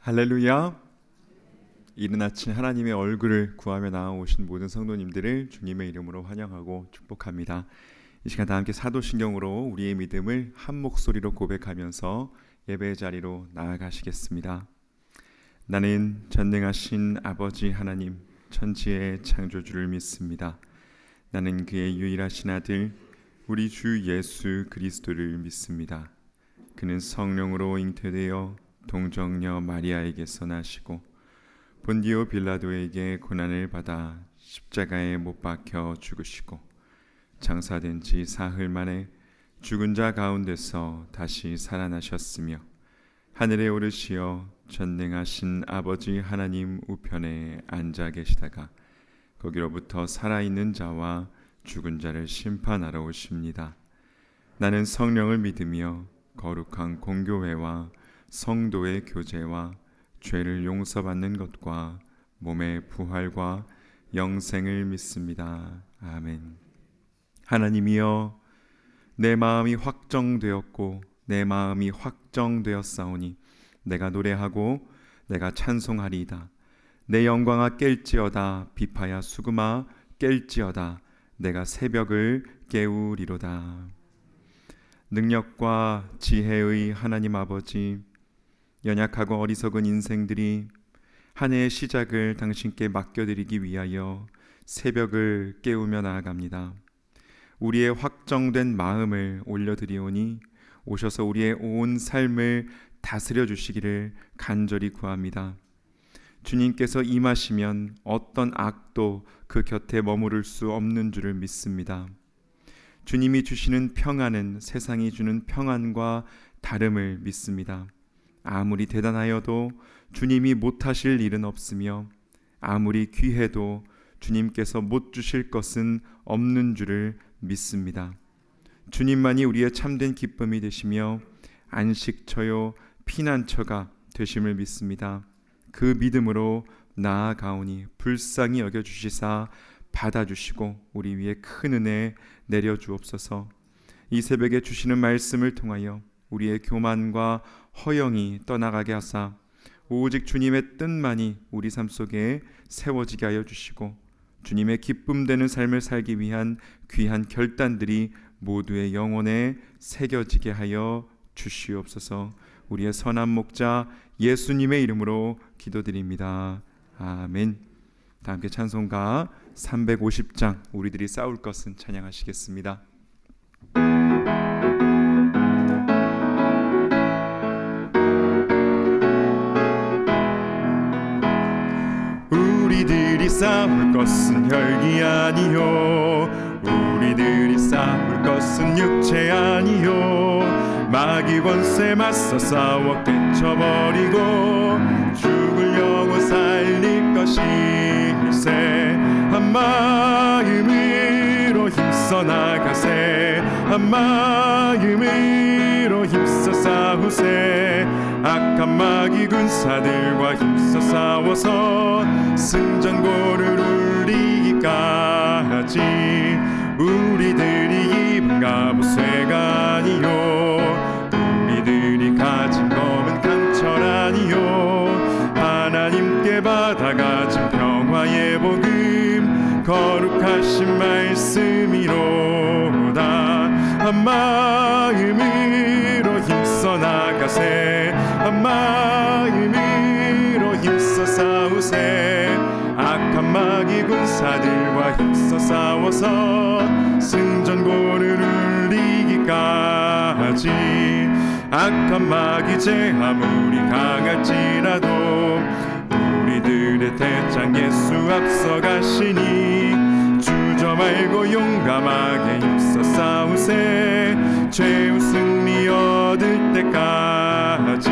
할렐루야. 이른 아침 하나님의 얼굴을 구하며 나아오신 모든 성도님들을 주님의 이름으로 환영하고 축복합니다. 이 시간 다 함께 사도신경으로 우리의 믿음을 한 목소리로 고백하면서 예배의 자리로 나아가시겠습니다. 나는 전능하신 아버지 하나님 천지의 창조주를 믿습니다. 나는 그의 유일하신 아들 우리 주 예수 그리스도를 믿습니다. 그는 성령으로 잉태되어 동정녀 마리아에게서 나시고 본디오 빌라도에게 고난을 받아 십자가에 못 박혀 죽으시고 장사된 지 사흘 만에 죽은 자 가운데서 다시 살아나셨으며 하늘에 오르시어 전능하신 아버지 하나님 우편에 앉아 계시다가 거기로부터 살아있는 자와 죽은 자를 심판하러 오십니다. 나는 성령을 믿으며 거룩한 공교회와 성도의 교제와 죄를 용서받는 것과 몸의 부활과 영생을 믿습니다. 아멘. 하나님이여, 내 마음이 확정되었고 내 마음이 확정되었사오니 내가 노래하고 내가 찬송하리이다. 내 영광아 깰지어다. 비파야 수금아 깰지어다. 내가 새벽을 깨우리로다. 능력과 지혜의 하나님 아버지, 연약하고 어리석은 인생들이 한 해의 시작을 당신께 맡겨드리기 위하여 새벽을 깨우며 나아갑니다. 우리의 확정된 마음을 올려드리오니 오셔서 우리의 온 삶을 다스려 주시기를 간절히 구합니다. 주님께서 임하시면 어떤 악도 그 곁에 머무를 수 없는 줄을 믿습니다. 주님이 주시는 평안은 세상이 주는 평안과 다름을 믿습니다. 아무리 대단하여도 주님이 못하실 일은 없으며 아무리 귀해도 주님께서 못 주실 것은 없는 줄을 믿습니다. 주님만이 우리의 참된 기쁨이 되시며 안식처요 피난처가 되심을 믿습니다. 그 믿음으로 나아가오니 불쌍히 여겨주시사 받아주시고 우리 위에 큰 은혜 내려주옵소서. 이 새벽에 주시는 말씀을 통하여 우리의 교만과 허영이 떠나가게 하사 오직 주님의 뜻만이 우리 삶 속에 세워지게 하여 주시고 주님의 기쁨 되는 삶을 살기 위한 귀한 결단들이 모두의 영혼에 새겨지게 하여 주시옵소서. 우리의 선한 목자 예수님의 이름으로 기도드립니다. 아멘. 다 함께 찬송가 350장 우리들이 싸울 것은 찬양하시겠습니다. 우리들이 싸울 것은 혈기 아니요 우리들이 싸울 것은 육체 아니요 마귀 권세 맞서 싸워 깨쳐버리고 죽을 영혼 살릴 것일세. 한 마음으로 힘써 나가세. 한 마음으로 힘써 싸우세. 악한 마귀 군사들과 힘써 싸워서 승전고를 울리기까지 우리들이 입은 갑옷쇠가 아니요 우리들이 가진 검은 강철 아니요 하나님께 받아가진 평화의 복음 거룩하신 말씀이로다. 한 마음으로 힘써 나가세. 한 마음으로 힘써 싸우세. 악한 마귀 군사들과 힘써 싸워서 승전고를 울리기까지 악한 마귀 제 아무리 강할지라도 우리들의 대장 예수 앞서 가시니 주저 말고 용감하게 힘써 싸우세. 최후 승리 얻을 때까지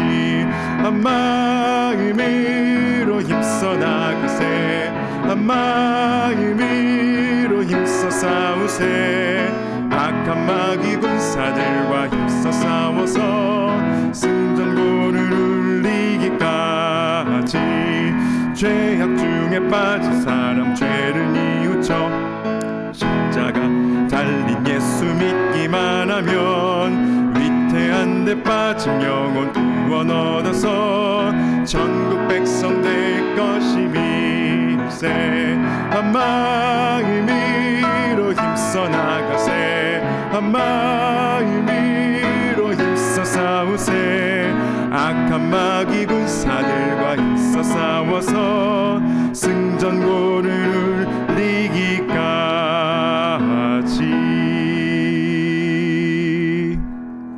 한 마음으로 힘써 나가세. 한 마음으로 힘써 싸우세. 악한 마귀 군사들과 힘써 싸워서 승전고를 울리기까지 죄악 중에 빠진 사람 죄를 뉘우쳐 십자가 달린 예수 믿기만 하면 위태한 데 빠진 영혼 구원 얻어서 전국 백성 될 것임일세. 한 마음으로 힘써 나가세. 한 마음으로 힘써 싸우세. 악한 마귀 군사들과 힘써 싸워서 승전고를 이기까지.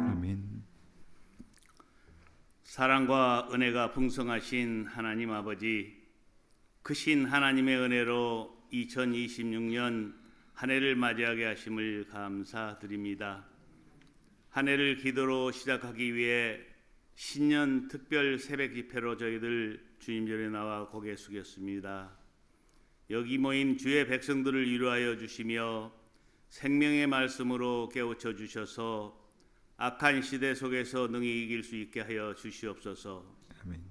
아멘. 사랑과 은혜가 풍성하신 하나님 아버지, 크신 하나님의 은혜로 2026년 한 해를 맞이하게 하심을 감사드립니다. 한 해를 기도로 시작하기 위해 신년 특별 새벽 집회로 저희들 주님 전에 나와 고개 숙였습니다. 여기 모인 주의 백성들을 위로하여 주시며 생명의 말씀으로 깨우쳐 주셔서 악한 시대 속에서 능히 이길 수 있게 하여 주시옵소서. 아멘.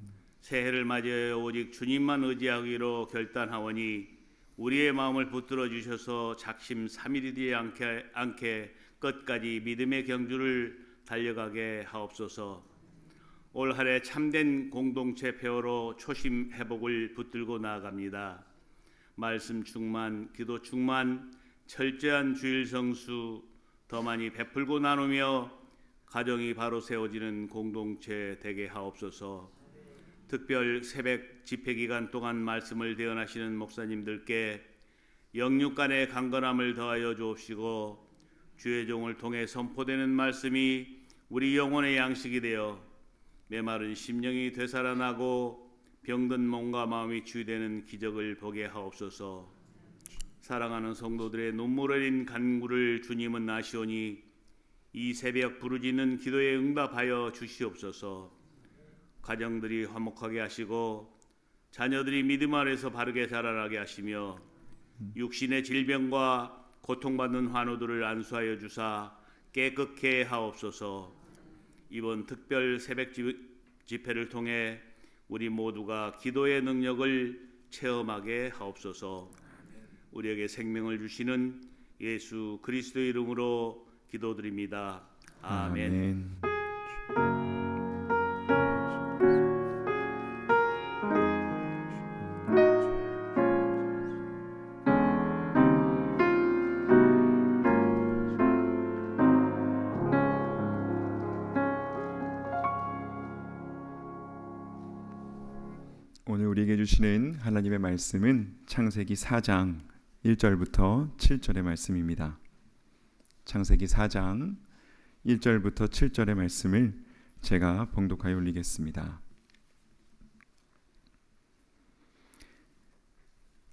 새해를 맞이하여 오직 주님만 의지하기로 결단하오니 우리의 마음을 붙들어 주셔서 작심 삼일이지 않게 끝까지 믿음의 경주를 달려가게 하옵소서. 올 한해 참된 공동체 폐허로 초심 회복을 붙들고 나아갑니다. 말씀 충만, 기도 충만, 철저한 주일 성수 더 많이 베풀고 나누며 가정이 바로 세워지는 공동체 되게 하옵소서. 특별 새벽 집회 기간 동안 말씀을 대언하시는 목사님들께 영육 간의 강건함을 더하여 주옵시고 주의 종을 통해 선포되는 말씀이 우리 영혼의 양식이 되어 메마른 심령이 되살아나고 병든 몸과 마음이 치유되는 기적을 보게 하옵소서. 사랑하는 성도들의 눈물 흘린 간구를 주님은 아시오니 이 새벽 부르짖는 기도에 응답하여 주시옵소서. 가정들이 화목하게 하시고 자녀들이 믿음 아래서 바르게 자라나게 하시며 육신의 질병과 고통받는 환우들을 안수하여 주사 깨끗게 하옵소서. 이번 특별 새벽 집회를 통해 우리 모두가 기도의 능력을 체험하게 하옵소서. 우리에게 생명을 주시는 예수 그리스도의 이름으로 기도드립니다. 아멘. 오늘 우리에게 주시는 하나님의 말씀은 창세기 4장 1절부터 7절의 말씀입니다. 창세기 4장 1절부터 7절의 말씀을 제가 봉독하여 올리겠습니다.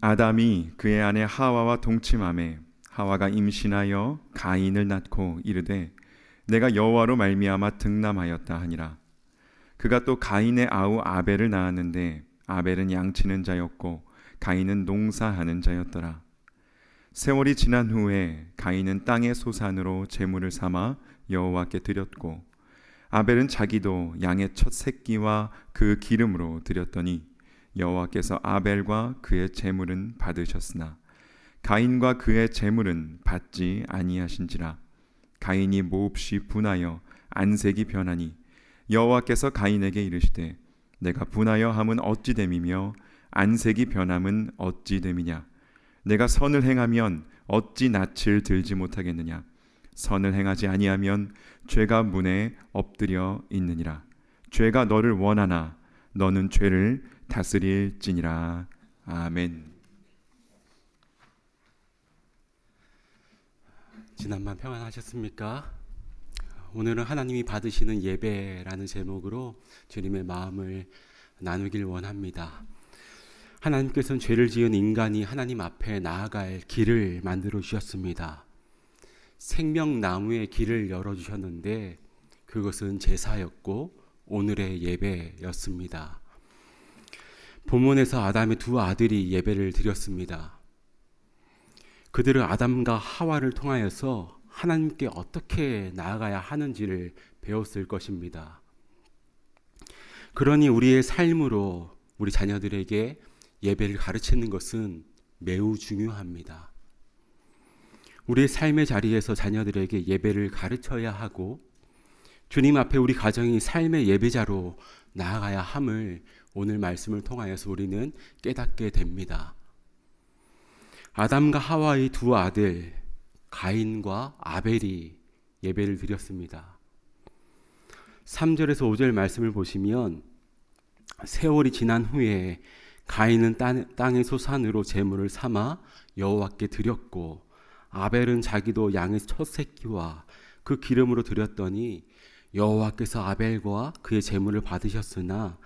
아담이 그의 아내 하와와 동침하매 하와가 임신하여 가인을 낳고 이르되 내가 여호와로 말미암아 득남하였다 하니라. 그가 또 가인의 아우 아벨을 낳았는데 아벨은 양치는 자였고 가인은 농사하는 자였더라. 세월이 지난 후에 가인은 땅의 소산으로 제물을 삼아 여호와께 드렸고 아벨은 자기도 양의 첫 새끼와 그 기름으로 드렸더니 여호와께서 아벨과 그의 제물은 받으셨으나 가인과 그의 제물은 받지 아니하신지라. 가인이 몹시 분하여 안색이 변하니 여호와께서 가인에게 이르시되 내가 분하여 함은 어찌 됨이며 안색이 변함은 어찌 됨이냐. 내가 선을 행하면 어찌 낯을 들지 못하겠느냐. 선을 행하지 아니하면 죄가 문에 엎드려 있느니라. 죄가 너를 원하나 너는 죄를 다스릴지니라. 아멘. 지난밤 평안하셨습니까? 오늘은 하나님이 받으시는 예배라는 제목으로 주님의 마음을 나누길 원합니다. 하나님께서는 죄를 지은 인간이 하나님 앞에 나아갈 길을 만들어 주셨습니다. 생명나무의 길을 열어주셨는데 그것은 제사였고 오늘의 예배였습니다. 본문에서 아담의 두 아들이 예배를 드렸습니다. 그들은 아담과 하와를 통하여서 하나님께 어떻게 나아가야 하는지를 배웠을 것입니다. 그러니 우리의 삶으로 우리 자녀들에게 예배를 가르치는 것은 매우 중요합니다. 우리의 삶의 자리에서 자녀들에게 예배를 가르쳐야 하고 주님 앞에 우리 가정이 삶의 예배자로 나아가야 함을 오늘 말씀을 통하여서 우리는 깨닫게 됩니다. 아담과 하와의 두 아들 가인과 아벨이 예배를 드렸습니다. 3절에서 5절 말씀을 보시면 세월이 지난 후에 가인은 땅의 소산으로 제물을 삼아 여호와께 드렸고 아벨은 자기도 양의 첫 새끼와 그 기름으로 드렸더니 여호와께서 아벨과 그의 제물을 받으셨으나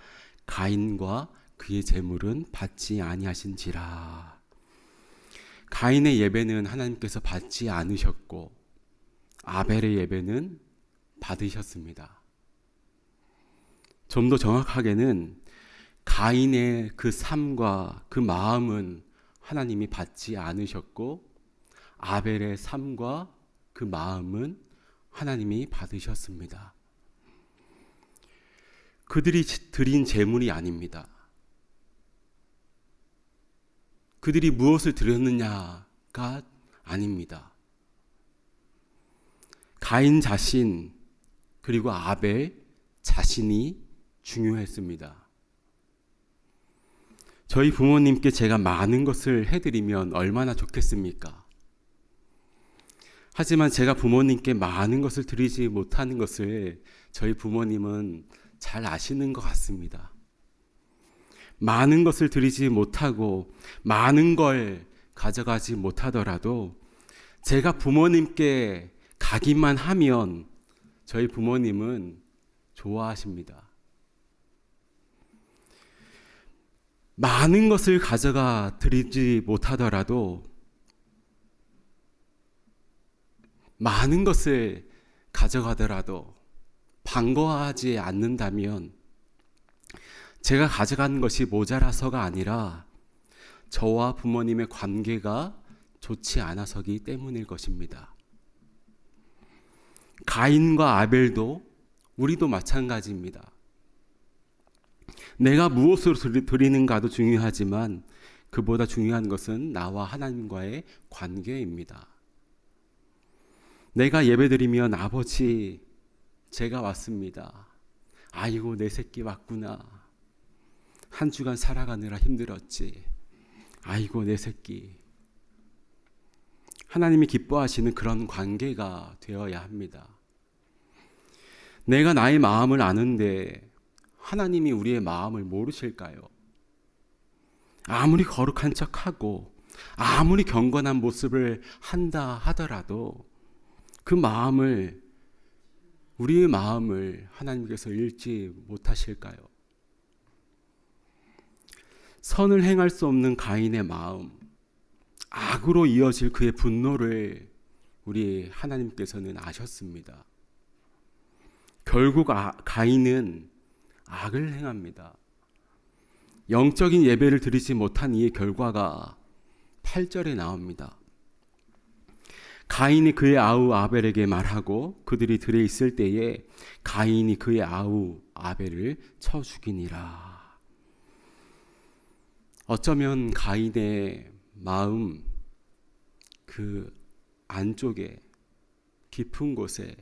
가인과 그의 제물은 받지 아니하신지라. 가인의 예배는 하나님께서 받지 않으셨고 아벨의 예배는 받으셨습니다. 좀 더 정확하게는 가인의 그 삶과 그 마음은 하나님이 받지 않으셨고 아벨의 삶과 그 마음은 하나님이 받으셨습니다. 그들이 드린 제물이 아닙니다. 그들이 무엇을 드렸느냐가 아닙니다. 가인 자신 그리고 아벨 자신이 중요했습니다. 저희 부모님께 제가 많은 것을 해드리면 얼마나 좋겠습니까? 하지만 제가 부모님께 많은 것을 드리지 못하는 것을 저희 부모님은 잘 아시는 것 같습니다. 많은 것을 드리지 못하고 많은 걸 가져가지 못하더라도 제가 부모님께 가기만 하면 저희 부모님은 좋아하십니다. 많은 것을 가져가 드리지 못하더라도 많은 것을 가져가더라도 반가워하지 않는다면 제가 가져가는 것이 모자라서가 아니라 저와 부모님의 관계가 좋지 않아서기 때문일 것입니다. 가인과 아벨도 우리도 마찬가지입니다. 내가 무엇으로 드리는가도 중요하지만 그보다 중요한 것은 나와 하나님과의 관계입니다. 내가 예배드리면 아버지 제가 왔습니다. 아이고 내 새끼 왔구나. 한 주간 살아가느라 힘들었지. 아이고 내 새끼. 하나님이 기뻐하시는 그런 관계가 되어야 합니다. 내가 나의 마음을 아는데 하나님이 우리의 마음을 모르실까요? 아무리 거룩한 척하고 아무리 경건한 모습을 한다 하더라도 그 마음을 우리의 마음을 하나님께서 읽지 못하실까요? 선을 행할 수 없는 가인의 마음, 악으로 이어질 그의 분노를 우리 하나님께서는 아셨습니다. 결국 가인은 악을 행합니다. 영적인 예배를 드리지 못한 이의 결과가 8절에 나옵니다. 가인이 그의 아우 아벨에게 말하고 그들이 들에 있을 때에 가인이 그의 아우 아벨을 쳐 죽이니라. 어쩌면 가인의 마음 그 안쪽에 깊은 곳에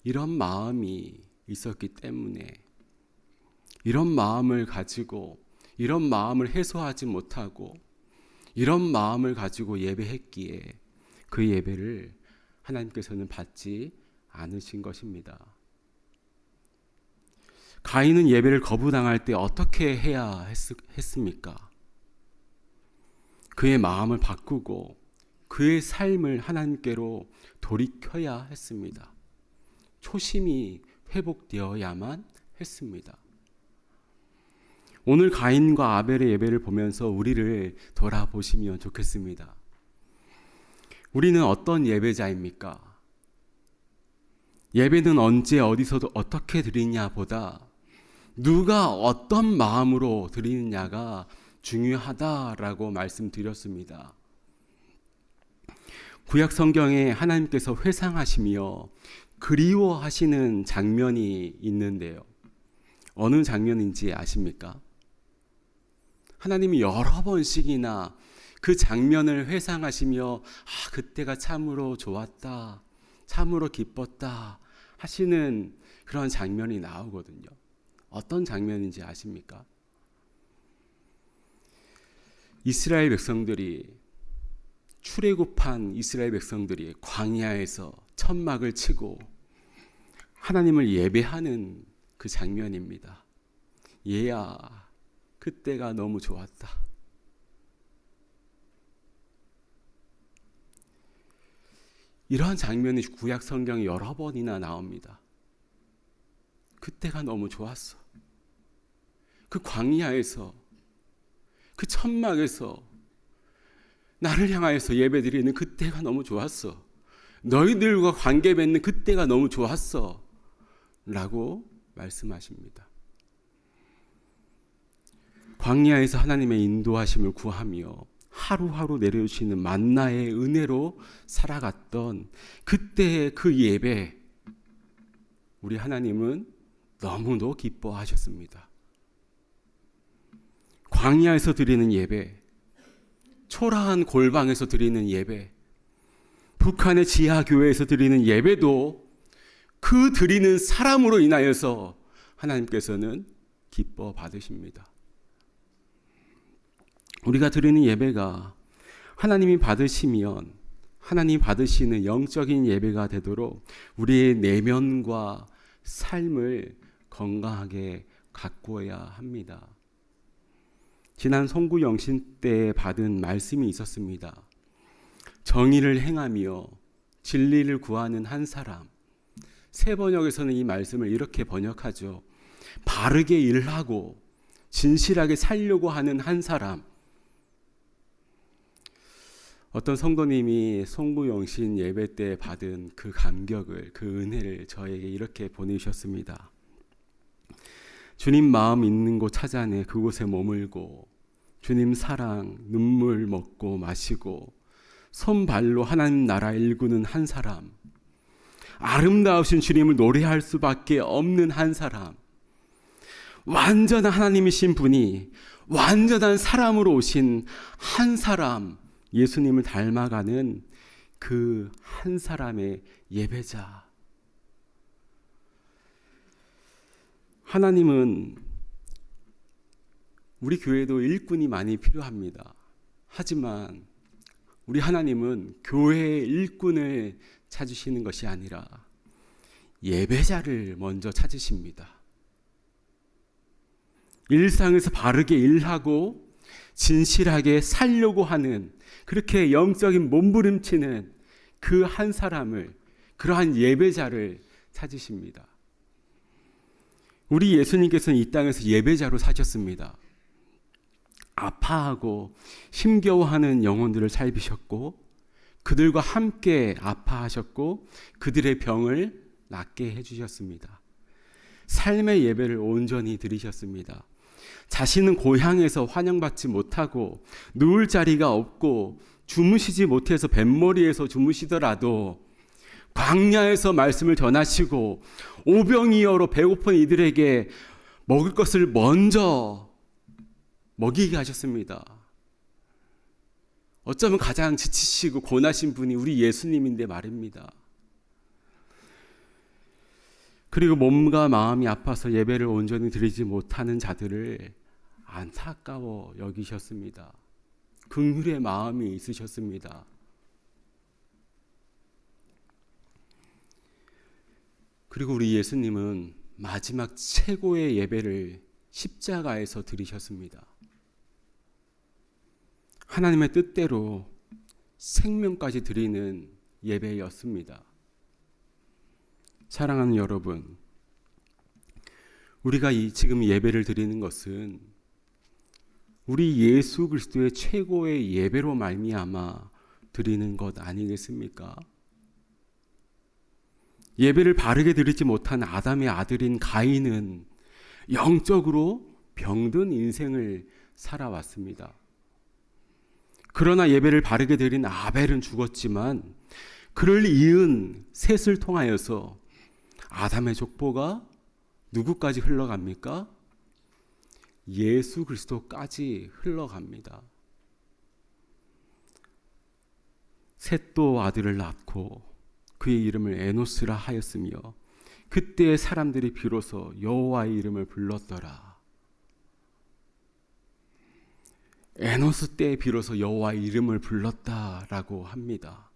이런 마음이 있었기 때문에 이런 마음을 가지고 이런 마음을 해소하지 못하고 이런 마음을 가지고 예배했기에 그 예배를 하나님께서는 받지 않으신 것입니다. 가인은 예배를 거부당할 때 어떻게 해야 했습니까? 그의 마음을 바꾸고 그의 삶을 하나님께로 돌이켜야 했습니다. 초심이 회복되어야만 했습니다. 오늘 가인과 아벨의 예배를 보면서 우리를 돌아보시면 좋겠습니다. 우리는 어떤 예배자입니까? 예배는 언제 어디서도 어떻게 드리냐 보다 누가 어떤 마음으로 드리느냐가 중요하다라고 말씀드렸습니다. 구약 성경에 하나님께서 회상하시며 그리워하시는 장면이 있는데요. 어느 장면인지 아십니까? 하나님이 여러 번씩이나 그 장면을 회상하시며 그때가 참으로 좋았다, 참으로 기뻤다 하시는 그런 장면이 나오거든요. 어떤 장면인지 아십니까? 이스라엘 백성들이 출애굽한 이스라엘 백성들이 광야에서 천막을 치고 하나님을 예배하는 그 장면입니다. 얘야, 그때가 너무 좋았다. 이러한 장면이 구약 성경에 여러 번이나 나옵니다. 그때가 너무 좋았어. 그 광야에서, 그 천막에서 나를 향하여서 예배드리는 그때가 너무 좋았어. 너희들과 관계 맺는 그때가 너무 좋았어. 라고 말씀하십니다. 광야에서 하나님의 인도하심을 구하며 하루하루 내려주시는 만나의 은혜로 살아갔던 그때의 그 예배, 우리 하나님은 너무도 기뻐하셨습니다. 광야에서 드리는 예배, 초라한 골방에서 드리는 예배, 북한의 지하교회에서 드리는 예배도 그 드리는 사람으로 인하여서 하나님께서는 기뻐 받으십니다. 우리가 드리는 예배가 하나님이 받으시면 하나님 받으시는 영적인 예배가 되도록 우리의 내면과 삶을 건강하게 가꾸어야 합니다. 지난 송구영신 때 받은 말씀이 있었습니다. 정의를 행하며 진리를 구하는 한 사람. 새번역에서는 이 말씀을 이렇게 번역하죠. 바르게 일하고 진실하게 살려고 하는 한 사람. 어떤 성도님이 송구영신 예배 때 받은 그 감격을, 그 은혜를 저에게 이렇게 보내주셨습니다. 주님 마음 있는 곳 찾아내 그곳에 머물고 주님 사랑, 눈물 먹고 마시고 손발로 하나님 나라 일구는 한 사람, 아름다우신 주님을 노래할 수밖에 없는 한 사람, 완전한 하나님이신 분이 완전한 사람으로 오신 한 사람, 예수님을 닮아가는 그 한 사람의 예배자. 하나님은 우리 교회도 일꾼이 많이 필요합니다. 하지만 우리 하나님은 교회의 일꾼을 찾으시는 것이 아니라 예배자를 먼저 찾으십니다. 일상에서 바르게 일하고 진실하게 살려고 하는, 그렇게 영적인 몸부림치는 그 한 사람을, 그러한 예배자를 찾으십니다. 우리 예수님께서는 이 땅에서 예배자로 사셨습니다. 아파하고 힘겨워하는 영혼들을 살피셨고 그들과 함께 아파하셨고 그들의 병을 낫게 해주셨습니다. 삶의 예배를 온전히 드리셨습니다. 자신은 고향에서 환영받지 못하고 누울 자리가 없고 주무시지 못해서 뱃머리에서 주무시더라도 광야에서 말씀을 전하시고 오병이어로 배고픈 이들에게 먹을 것을 먼저 먹이게 하셨습니다. 어쩌면 가장 지치시고 고나신 분이 우리 예수님인데 말입니다. 그리고 몸과 마음이 아파서 예배를 온전히 드리지 못하는 자들을 안타까워 여기셨습니다. 긍휼의 마음이 있으셨습니다. 그리고 우리 예수님은 마지막 최고의 예배를 십자가에서 드리셨습니다. 하나님의 뜻대로 생명까지 드리는 예배였습니다. 사랑하는 여러분, 우리가 지금 예배를 드리는 것은 우리 예수 그리스도의 최고의 예배로 말미암아 드리는 것 아니겠습니까? 예배를 바르게 드리지 못한 아담의 아들인 가인은 영적으로 병든 인생을 살아왔습니다. 그러나 예배를 바르게 드린 아벨은 죽었지만 그를 이은 셋을 통하여서 아담의 족보가 누구까지 흘러갑니까? 예수 그리스도까지 흘러갑니다. 셋도 아들을 낳고 그의 이름을 에노스라 하였으며 그때 사람들이 비로소 여호와의 이름을 불렀더라. 에노스 때 비로소 여호와의 이름을 불렀다라고 합니다.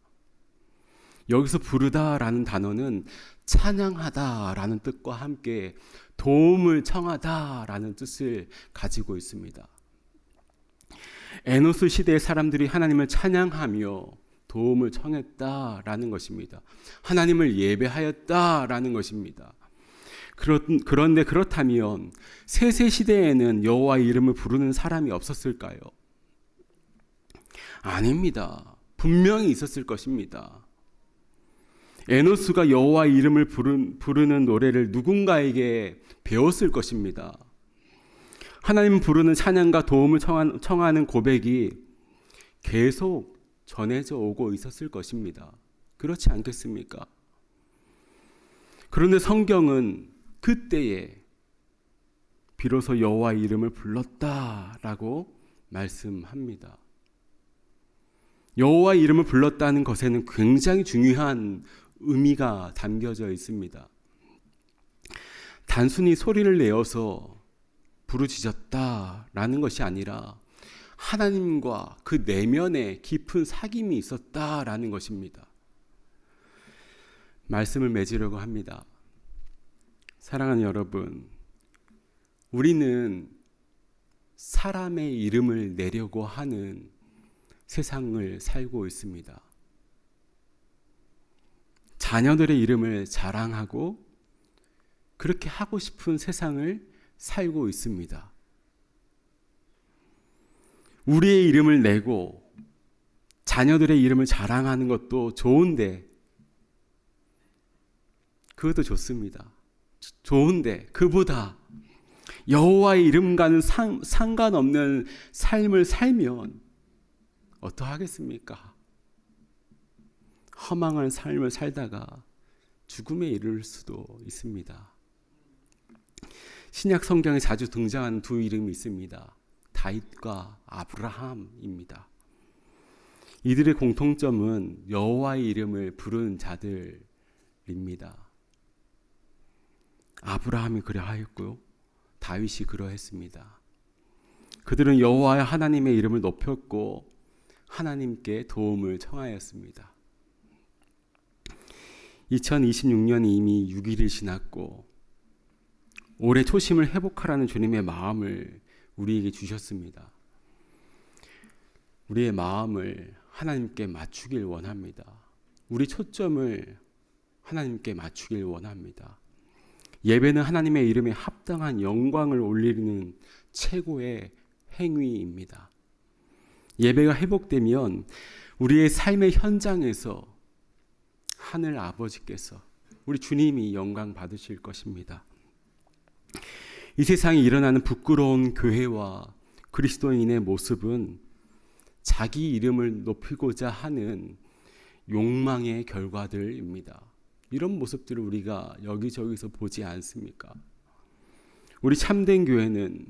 여기서 부르다라는 단어는 찬양하다라는 뜻과 함께 도움을 청하다라는 뜻을 가지고 있습니다. 에노스 시대의 사람들이 하나님을 찬양하며 도움을 청했다라는 것입니다. 하나님을 예배하였다라는 것입니다. 그런데 그렇다면 셋의 시대에는 여호와의 이름을 부르는 사람이 없었을까요? 아닙니다. 분명히 있었을 것입니다. 에노스가 여호와의 이름을 부르는 노래를 누군가에게 배웠을 것입니다. 하나님 부르는 찬양과 도움을 청하는 고백이 계속 전해져 오고 있었을 것입니다. 그렇지 않겠습니까? 그런데 성경은 그때에 비로소 여호와의 이름을 불렀다라고 말씀합니다. 여호와의 이름을 불렀다는 것에는 굉장히 중요한 의미가 담겨져 있습니다. 단순히 소리를 내어서 부르짖었다라는 것이 아니라 하나님과 그 내면에 깊은 사귐이 있었다라는 것입니다. 말씀을 맺으려고 합니다. 사랑하는 여러분, 우리는 사람의 이름을 내려고 하는 세상을 살고 있습니다. 자녀들의 이름을 자랑하고 그렇게 하고 싶은 세상을 살고 있습니다. 우리의 이름을 내고 자녀들의 이름을 자랑하는 것도 좋은데, 그것도 좋습니다. 좋은데 그보다 여호와의 이름과는 상관없는 삶을 살면 어떠하겠습니까? 허망한 삶을 살다가 죽음에 이를 수도 있습니다. 신약 성경에 자주 등장하는 두 이름이 있습니다. 다윗과 아브라함입니다. 이들의 공통점은 여호와의 이름을 부르는 자들입니다. 아브라함이 그러하였고요, 다윗이 그러했습니다. 그들은 여호와 하나님의 이름을 높였고 하나님께 도움을 청하였습니다. 2026년이 이미 6일이 지났고 올해 초심을 회복하라는 주님의 마음을 우리에게 주셨습니다. 우리의 마음을 하나님께 맞추길 원합니다. 우리 초점을 하나님께 맞추길 원합니다. 예배는 하나님의 이름에 합당한 영광을 올리는 최고의 행위입니다. 예배가 회복되면 우리의 삶의 현장에서 하늘 아버지께서, 우리 주님이 영광 받으실 것입니다. 이 세상에 일어나는 부끄러운 교회와 그리스도인의 모습은 자기 이름을 높이고자 하는 욕망의 결과들입니다. 이런 모습들을 우리가 여기저기서 보지 않습니까? 우리 참된 교회는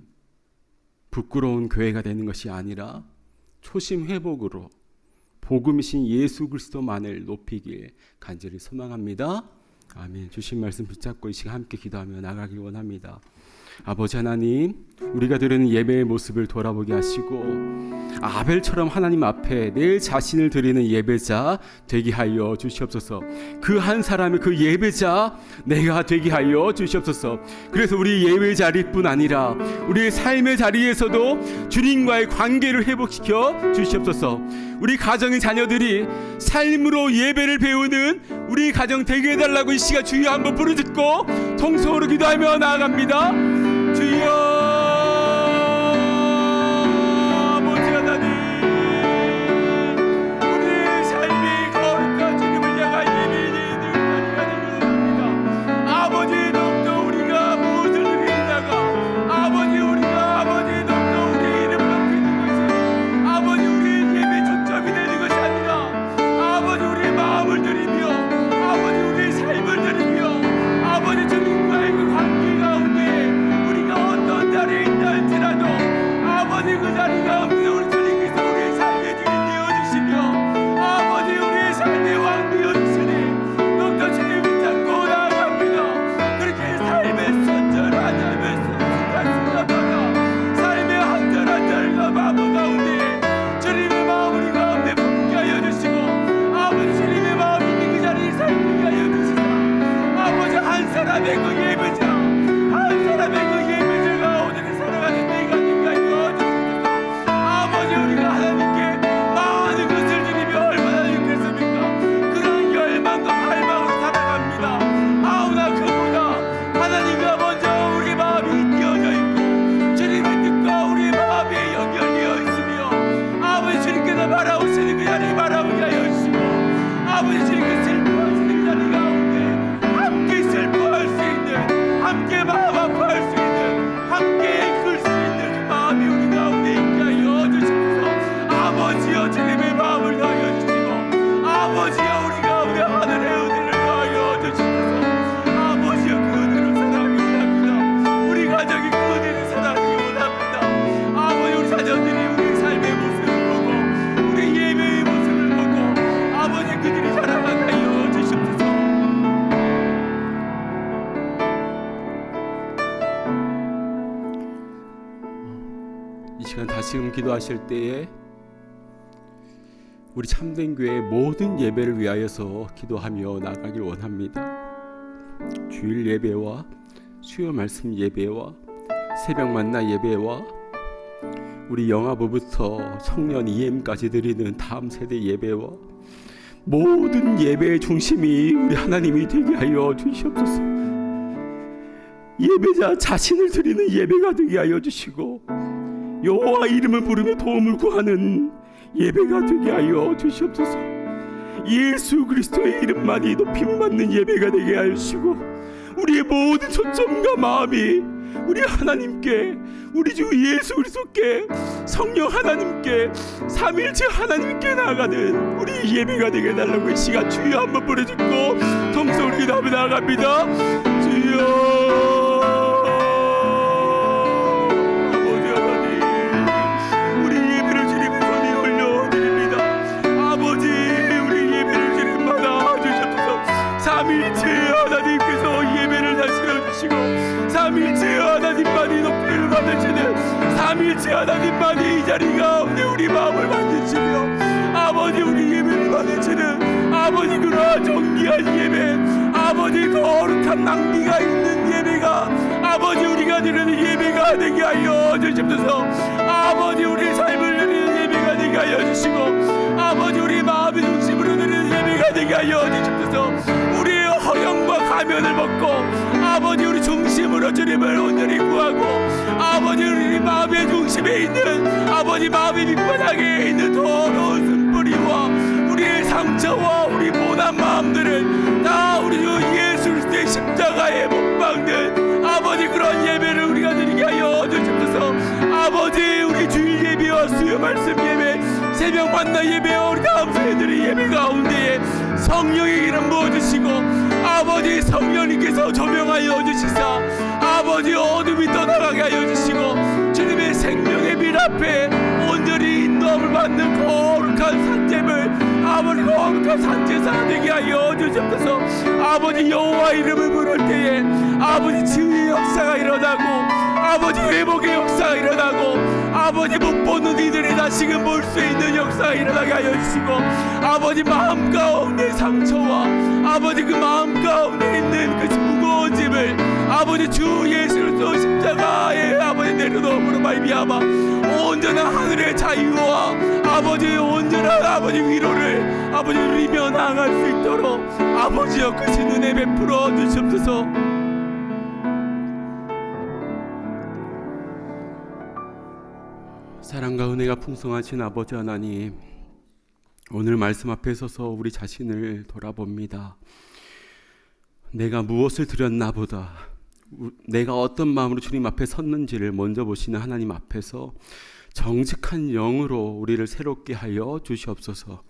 부끄러운 교회가 되는 것이 아니라 초심 회복으로 복음이신 예수 그리스도만을 높이길 간절히 소망합니다. 아멘. 주신 말씀 붙잡고 이 시간 함께 기도하며 나가길 원합니다. 아버지 하나님, 우리가 드리는 예배의 모습을 돌아보게 하시고 아벨처럼 하나님 앞에 내 자신을 드리는 예배자 되게 하여 주시옵소서. 그 한 사람의 그 예배자 내가 되게 하여 주시옵소서. 그래서 우리 예배 자리뿐 아니라 우리의 삶의 자리에서도 주님과의 관계를 회복시켜 주시옵소서. 우리 가정의 자녀들이 삶으로 예배를 배우는 우리 가정 되게 해달라고 이 시간 주여 한번 부르짖고 통성으로 기도하며 나아갑니다. 주여, 예배자, 한 사람의 그 예배자가 오늘을 살아가는 내가 되게 하여 주옵소서. 아버지, 우리가 하나님께 많은 것을 드리며 얼마나 좋겠습니까? 그런 열망과 갈망으로 살아갑니다. 아우나 그보다 하나님과 먼저 우리 마음이 띄어져 있고 주님의 뜻과 우리의 마음이 연결되어 있으며 아버지 주님께서 바라오시는 그 자리에 바라보게 하여 주시고 아버지 주님께서 슬퍼하시는 그 자리 가운데 함께 슬퍼할 수 있는, 함께 마음 아파할 수 있는, 함께 이끌 수 있는 그 마음이 우리 가운데 있게 하여 주시옵소서. 아버지여, 주님의 마음을 더하여 주시고 아버지여, 우리 가운데 하늘의 은혜를 더하여 주시옵소서. 아버지여, 그 은혜를 사랑하기 원합니다. 우리 가정이 그 은혜를 사랑하기 원합니다. 아버지, 우리 자녀들이 우리 삶의 모습을 보고 우리 예배의 모습을 보고 아버지 그들이 자라나게 하여 주시옵소서. 이 시간 다시금 기도하실 때에 우리 참된 교회의 모든 예배를 위하여서 기도하며 나가길 원합니다. 주일 예배와 수요 말씀 예배와 새벽 만나 예배와 우리 영아부부터 청년 EM까지 드리는 다음 세대 예배와 모든 예배의 중심이 우리 하나님이 되게 하여 주시옵소서. 예배자 자신을 드리는 예배가 되게 하여 주시고 여호와 이름을 부르며 도움을 구하는 예배가 되게 하여 주시옵소서. 예수 그리스도의 이름만이 높임을 받는 예배가 되게 하여 주시고 우리의 모든 초점과 마음이 우리 하나님께, 우리 주 예수 그리스도께, 성령 하나님께, 삼일째 하나님께 나아가는 우리 예배가 되게 해달라고 이 시간 주여 한번 부르짖고 통성으로 기도하며 나아갑니다. 주여, 삼일째 하나님께서 예배를 다스려 주시고 삼일째 하나님만이 높임을 받으시는 삼일째 하나님만이 이 자리 가운데 우리 마음을 만드시며 아버지 우리 예배를 받으시는 아버지 그러한 정기한 예배, 아버지 거룩한 낭비가 있는 예배가 아버지 우리가 드리는 예배가 되게 하여 주시옵소서. 아버지 우리 삶을 드리는 예배가 되게 하여 주시고 아버지 우리 마음의 중심으로 드리는 예배가 되게 하여 주시옵소서. 우리의 허영과 가면을 벗고 아버지 우리 중심으로 주님을 온전히 구하고 아버지 우리 마음의 중심에 있는 아버지 마음의 밑바닥에 있는 더러운 쓴뿌리와 우리의 상처와 우리 모난 마음들을 다 우리 주 예수 그리스도의 십자가에 못 박는 아버지 그런 예배를 우리가 드리게 하여 주시옵소서. 아버지 우리 주일 예배와 수요 말씀 예배, 새벽 만나 예배와 우리 다음 세대들의 예배 가운데에 성령의 이름 부어주시고 아버지 성령님께서 조명하여 주시사 아버지 어둠이 떠나가게 하여 주시고 주님의 생명의 빛 앞에 온전히 인도함을 받는 거룩한 산재물 아버지 거룩한 산제사가 되게 하여 주시옵소서. 아버지 여호와 이름을 부를 때에 아버지 치유의 역사가 일어나고 아버지 회복의 역사가 일어나고 아버지 못 보는 이들이 다시금 볼 수 있는 역사가 일어나게 하여 주시고 아버지 마음 가운데 상처와 아버지 그 마음 가운데 있는 그 무거운 짐을 아버지 주 예수 그리스도 십자가에 아버지 내려놓음으로 말미암아 온전한 하늘의 자유와 아버지의 온전한 아버지 위로를 아버지 누리며 나아갈 수 있도록 아버지여 크신 은혜 베풀어 주시옵소서. 사랑과 은혜가 풍성하신 아버지 하나님, 오늘 말씀 앞에 서서 우리 자신을 돌아봅니다. 내가 무엇을 드렸나 보다, 내가 어떤 마음으로 주님 앞에 섰는지를 먼저 보시는 하나님 앞에서 정직한 영으로 우리를 새롭게 하여 주시옵소서.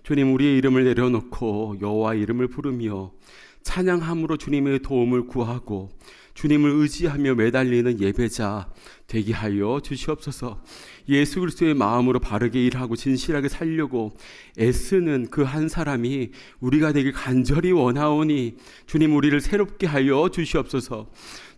주님, 우리의 이름을 내려놓고 여호와 이름을 부르며 찬양함으로 주님의 도움을 구하고 주님을 의지하며 매달리는 예배자 되게 하여 주시옵소서. 예수 그리스도의 마음으로 바르게 일하고 진실하게 살려고 애쓰는 그 한 사람이 우리가 되길 간절히 원하오니 주님 우리를 새롭게 하여 주시옵소서.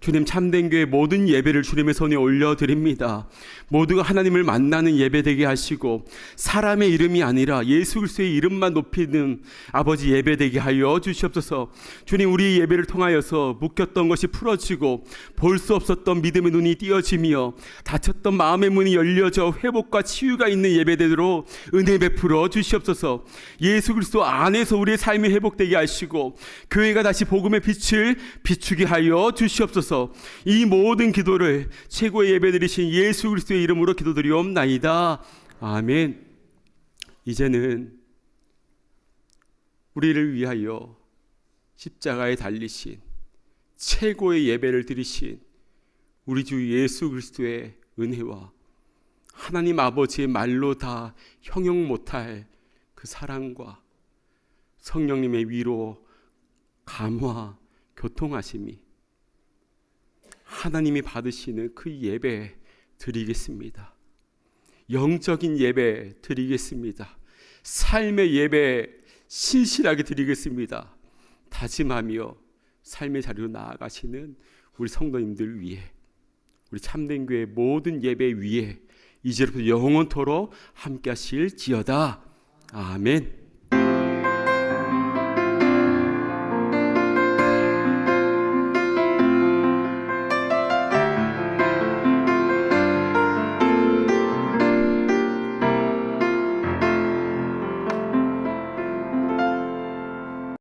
주님, 참된 교회 모든 예배를 주님의 손에 올려드립니다. 모두가 하나님을 만나는 예배 되게 하시고 사람의 이름이 아니라 예수 그리스도의 이름만 높이는 아버지 예배 되게 하여 주시옵소서. 주님, 우리 예배를 통하여서 묶였던 것이 풀어지고 볼 수 없었던 믿음의 눈이 띄어지며 닫혔던 마음의 문이 열려져 회복과 치유가 있는 예배되도록 은혜 베풀어 주시옵소서. 예수 그리스도 안에서 우리의 삶이 회복되게 하시고 교회가 다시 복음의 빛을 비추게 하여 주시옵소서. 이 모든 기도를 최고의 예배드리신 예수 그리스도의 이름으로 기도드리옵나이다. 아멘. 이제는 우리를 위하여 십자가에 달리신 최고의 예배를 드리신 우리 주 예수 그리스도의 은혜와 하나님 아버지의 말로 다 형용 못할 그 사랑과 성령님의 위로, 감화, 교통하심이 하나님이 받으시는 그 예배 드리겠습니다. 영적인 예배 드리겠습니다. 삶의 예배 신실하게 드리겠습니다. 다짐하며 삶의 자리로 나아가시는 우리 성도님들 위해, 우리 참된 교회 모든 예배 위에 이제부터 영원토록 함께 하실지어다. 아멘.